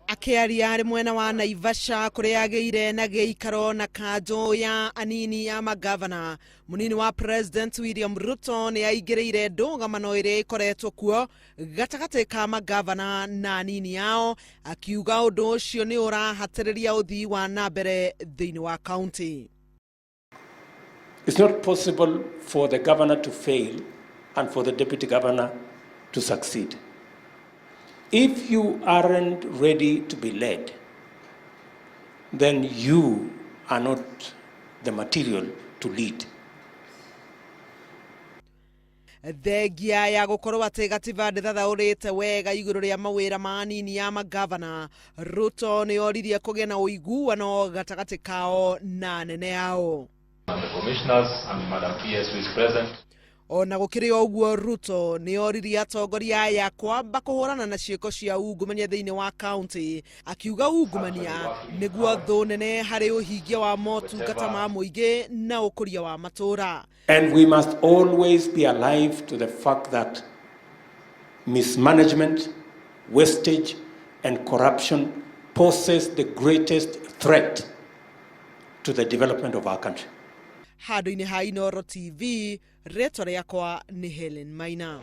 Akiaria ari mwena wa Naivasha kuria ageire na giikaro na kanjo ya anini ya magavana, munini wa President William Ruto ni aigereire ndũgamano ĩrĩa ĩkoretwo kuo gatagati ka magavana na anini yao, akiuga ũndũ ũcio nĩ ũrahatĩrĩria ũthii wa nambere thĩinĩ wa county. It's not possible for the governor to fail and for the deputy governor to succeed. If you aren't ready to be led, then you are not the material to lead. Thengia ya gukorwo ati gatiba ndithathaurite wega iguru ria mawira ma anini ya magavana, Ruto ni oririe kugia na uiguano gatagati kao na anene yao. And the commissioners and Madam PS who is present. Ona gukiri oguo, Ruto ni oririe atongoria ya kwamba kuhurana na ciiko cia ungumania thiini wa county, akiuga ungumania niguo thu nene hari uhingia wa motungata ma muingi na ukuria wa matura. And we must always be alive to the fact that mismanagement, wastage and corruption poses the greatest threat to the development of our country. Handu-ini ha Inooro TV, rĩtwa rĩakwa ni Helen Maina.